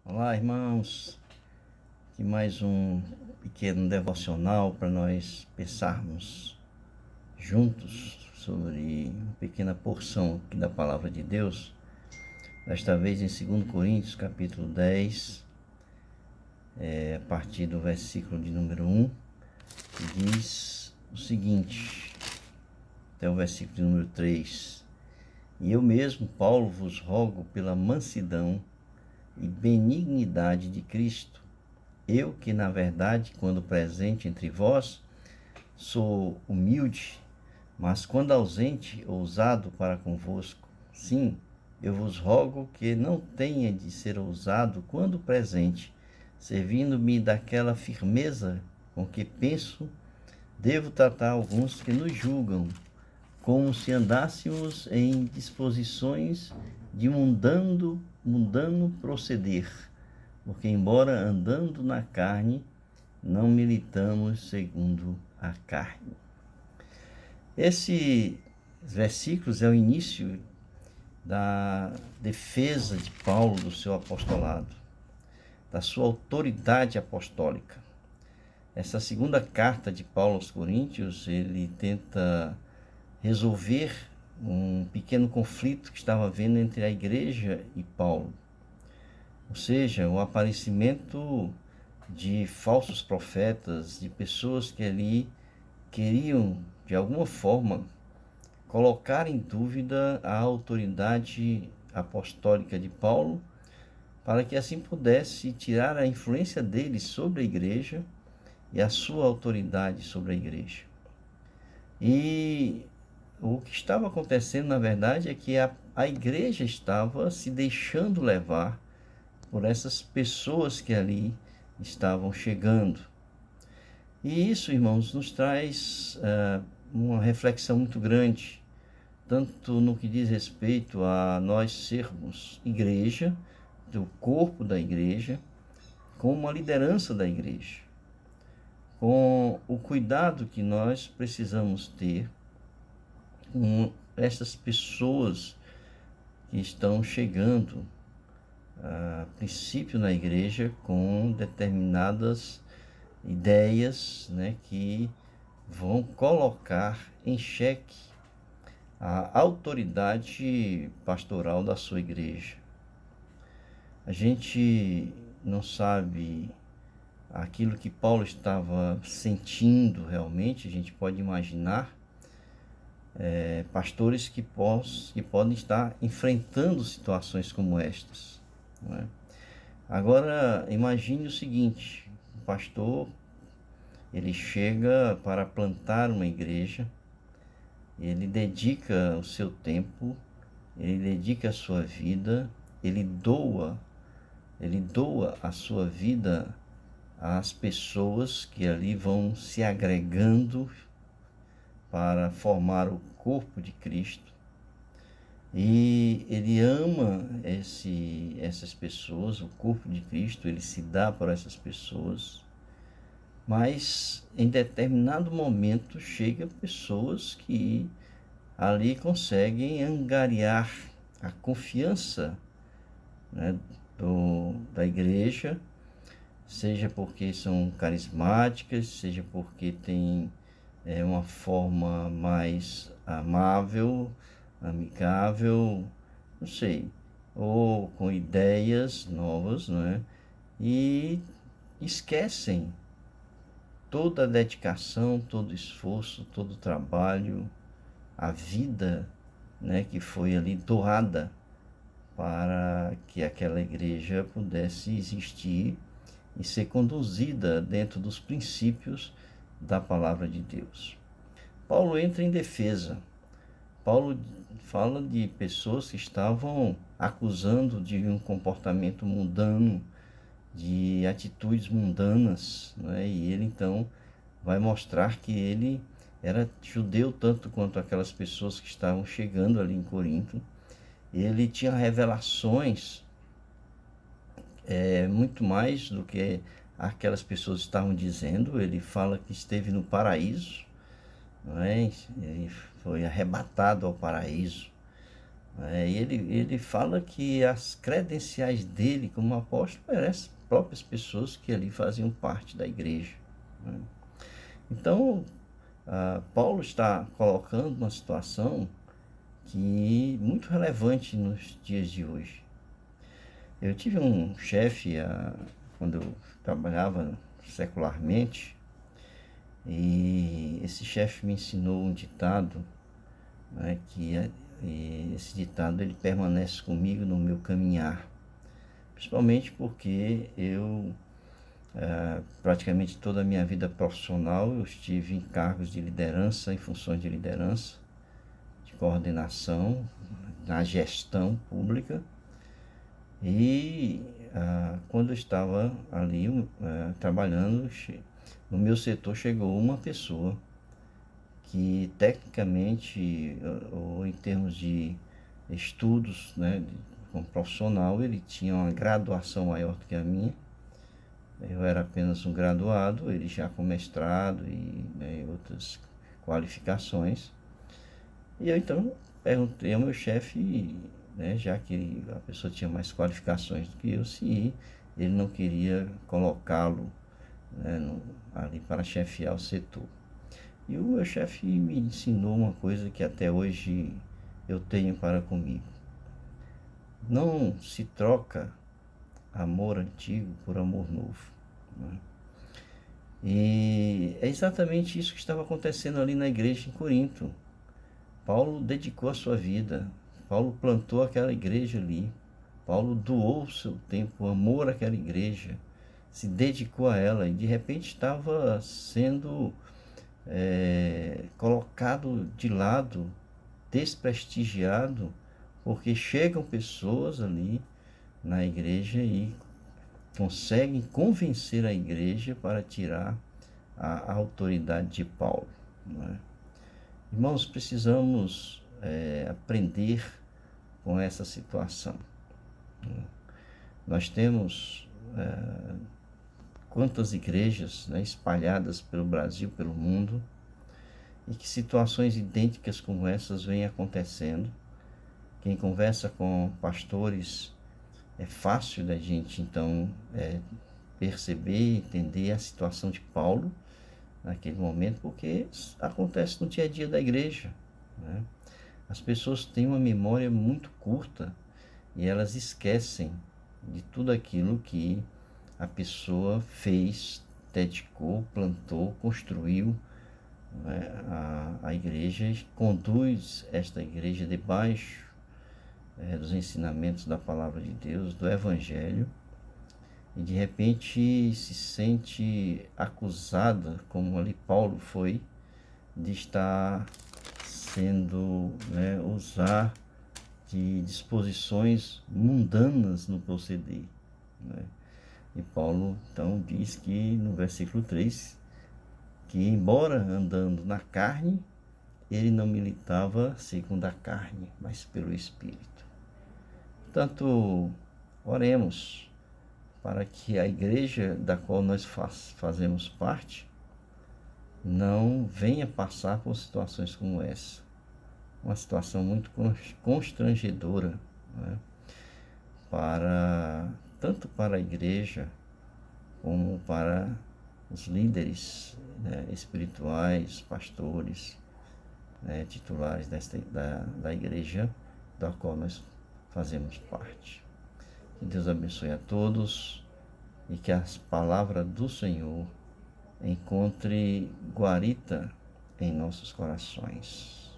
Olá, irmãos. Aqui mais um pequeno devocional para nós pensarmos juntos sobre uma pequena porção aqui da Palavra de Deus. Desta vez em 2 Coríntios, capítulo 10, a partir do versículo de número 1, que diz o seguinte, até o versículo de número 3. E eu mesmo, Paulo, vos rogo pela mansidão e benignidade de Cristo, eu que, na verdade, quando presente entre vós, sou humilde, mas quando ausente, ousado para convosco. Sim, eu vos rogo que não tenha de ser ousado quando presente, servindo-me daquela firmeza com que penso, devo tratar alguns que nos julgam, como se andássemos em disposições de mundano proceder, porque embora andando na carne, não militamos segundo a carne. Esses versículos é o início da defesa de Paulo do seu apostolado, da sua autoridade apostólica. Essa segunda carta de Paulo aos Coríntios, ele tenta resolver um pequeno conflito que estava havendo entre a igreja e Paulo. Ou seja, o aparecimento de falsos profetas, de pessoas que ali queriam, de alguma forma, colocar em dúvida a autoridade apostólica de Paulo, para que assim pudesse tirar a influência dele sobre a igreja e a sua autoridade sobre a igreja. E o que estava acontecendo, na verdade, é que a igreja estava se deixando levar por essas pessoas que ali estavam chegando. E isso, irmãos, nos traz uma reflexão muito grande, tanto no que diz respeito a nós sermos igreja, do corpo da igreja, como a liderança da igreja, com o cuidado que nós precisamos ter com essas pessoas que estão chegando a princípio na igreja com determinadas ideias, que vão colocar em xeque a autoridade pastoral da sua igreja. A gente não sabe aquilo que Paulo estava sentindo realmente, a gente pode imaginar pastores que podem estar enfrentando situações como estas, não é? Agora, imagine o seguinte: o pastor, ele chega para plantar uma igreja, ele dedica o seu tempo, ele dedica a sua vida, ele doa a sua vida às pessoas que ali vão se agregando para formar o corpo de Cristo. E ele ama essas pessoas, o corpo de Cristo, ele se dá para essas pessoas. Mas em determinado momento chega pessoas que ali conseguem angariar a confiança, da igreja, seja porque são carismáticas, seja porque têm uma forma mais amável, amigável, não sei, ou com ideias novas, e esquecem toda a dedicação, todo o esforço, todo o trabalho, a vida, que foi ali doada para que aquela igreja pudesse existir e ser conduzida dentro dos princípios da palavra de Deus. Paulo entra em defesa. Paulo fala de pessoas que estavam acusando de um comportamento mundano, de atitudes mundanas, e ele então vai mostrar que ele era judeu tanto quanto aquelas pessoas que estavam chegando ali em Corinto. Ele tinha revelações muito mais do que aquelas pessoas estavam dizendo. Ele fala que esteve no paraíso, ele foi arrebatado ao paraíso, E ele fala que as credenciais dele como apóstolo eram as próprias pessoas que ali faziam parte da igreja, né? Então, Paulo está colocando uma situação que muito relevante nos dias de hoje. Eu tive um chefe quando eu trabalhava secularmente, e esse chefe me ensinou um ditado, né, e esse ditado ele permanece comigo no meu caminhar, principalmente porque eu praticamente toda a minha vida profissional eu estive em cargos de liderança, em funções de liderança, de coordenação, na gestão pública. E quando eu estava ali trabalhando, no meu setor chegou uma pessoa que tecnicamente, ou em termos de estudos, né, como profissional, ele tinha uma graduação maior do que a minha. Eu era apenas um graduado, ele já com mestrado e, né, outras qualificações. E eu então perguntei ao meu chefe, né, já que a pessoa tinha mais qualificações do que eu, se ele não queria colocá-lo, né, ali para chefiar o setor. E o meu chefe me ensinou uma coisa que até hoje eu tenho para comigo: não se troca amor antigo por amor novo, né? E é exatamente isso que estava acontecendo ali na igreja em Corinto. Paulo dedicou a sua vida, Paulo plantou aquela igreja ali, Paulo doou o seu tempo, amor àquela igreja, se dedicou a ela, e de repente estava sendo colocado de lado, desprestigiado, porque chegam pessoas ali na igreja e conseguem convencer a igreja para tirar a autoridade de Paulo, não é? Irmãos, precisamos aprender com essa situação. Nós temos quantas igrejas, né, espalhadas pelo Brasil, pelo mundo, e que situações idênticas como essas vêm acontecendo. Quem conversa com pastores, é fácil da gente então perceber, entender a situação de Paulo naquele momento, porque acontece no dia a dia da igreja, né? As pessoas têm uma memória muito curta e elas esquecem de tudo aquilo que a pessoa fez, dedicou, plantou, construiu, né, a igreja, conduz esta igreja debaixo dos ensinamentos da palavra de Deus, do Evangelho, e de repente se sente acusada, como ali Paulo foi, de estar sendo, né, usar de disposições mundanas no proceder, né? E Paulo então diz que no versículo 3, que embora andando na carne, ele não militava segundo a carne, mas pelo Espírito. Portanto, oremos para que a igreja da qual nós fazemos parte não venha passar por situações como essa. Uma situação muito constrangedora, né? Tanto para a igreja como para os líderes, né, espirituais, pastores, né, titulares da igreja da qual nós fazemos parte. Que Deus abençoe a todos e que a palavra do Senhor encontre guarita em nossos corações.